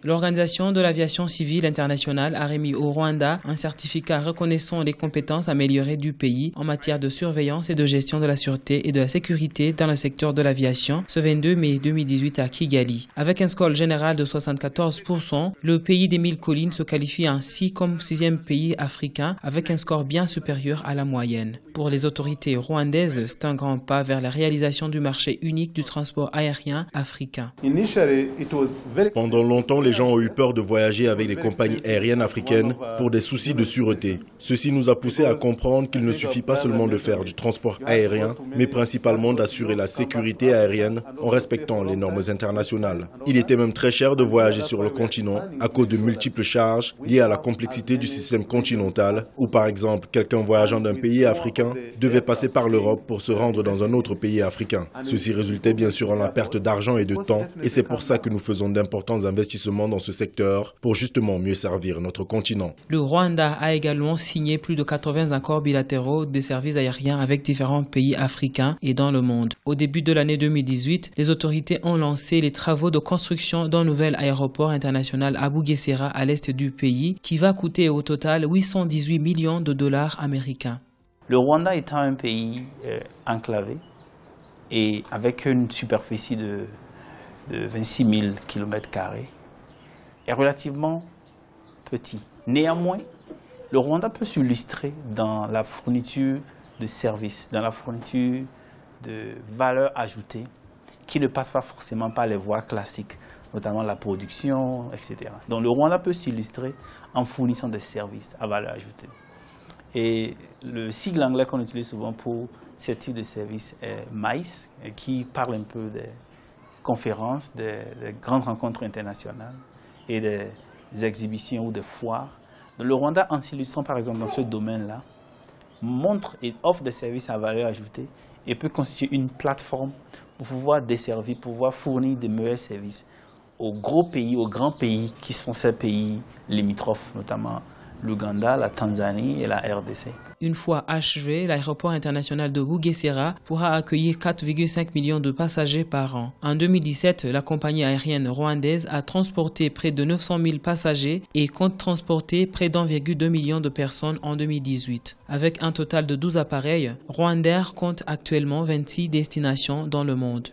L'Organisation de l'aviation civile internationale a remis au Rwanda un certificat reconnaissant les compétences améliorées du pays en matière de surveillance et de gestion de la sûreté et de la sécurité dans le secteur de l'aviation ce 22 mai 2018 à Kigali. Avec un score général de 74%, le pays des 1000 collines se qualifie ainsi comme 6e pays africain avec un score bien supérieur à la moyenne. Pour les autorités rwandaises, c'est un grand pas vers la réalisation du marché unique du transport aérien africain. Pendant longtemps, les gens ont eu peur de voyager avec les compagnies aériennes africaines pour des soucis de sûreté. Ceci nous a poussé à comprendre qu'il ne suffit pas seulement de faire du transport aérien, mais principalement d'assurer la sécurité aérienne en respectant les normes internationales. Il était même très cher de voyager sur le continent à cause de multiples charges liées à la complexité du système continental, où par exemple, quelqu'un voyageant d'un pays africain devait passer par l'Europe pour se rendre dans un autre pays africain. Ceci résultait bien sûr en la perte d'argent et de temps, et c'est pour ça que nous faisons d'importants investissements dans ce secteur pour justement mieux servir notre continent. Le Rwanda a également signé plus de 80 accords bilatéraux des services aériens avec différents pays africains et dans le monde. Au début de l'année 2018, les autorités ont lancé les travaux de construction d'un nouvel aéroport international à Bugesera à l'est du pays qui va coûter au total 818 millions de dollars américains. Le Rwanda étant un pays enclavé et avec une superficie de 26 000 km² est relativement petit. Néanmoins, le Rwanda peut s'illustrer dans la fourniture de services, dans la fourniture de valeur ajoutée qui ne passe pas forcément par les voies classiques, notamment la production, etc. Donc le Rwanda peut s'illustrer en fournissant des services à valeur ajoutée. Et le sigle anglais qu'on utilise souvent pour ce type de service est MICE, qui parle un peu des conférences, des grandes rencontres internationales et des exhibitions ou des foires. Le Rwanda, en s'illustrant par exemple dans ce domaine-là, montre et offre des services à valeur ajoutée et peut constituer une plateforme pour pouvoir desservir, pour pouvoir fournir des meilleurs services aux gros pays, aux grands pays qui sont ces pays limitrophes, notamment l'Ouganda, la Tanzanie et la RDC. Une fois achevé, l'aéroport international de Bugesera pourra accueillir 4,5 millions de passagers par an. En 2017, la compagnie aérienne rwandaise a transporté près de 900 000 passagers et compte transporter près d'1,2 million de personnes en 2018. Avec un total de 12 appareils, Rwandair compte actuellement 26 destinations dans le monde.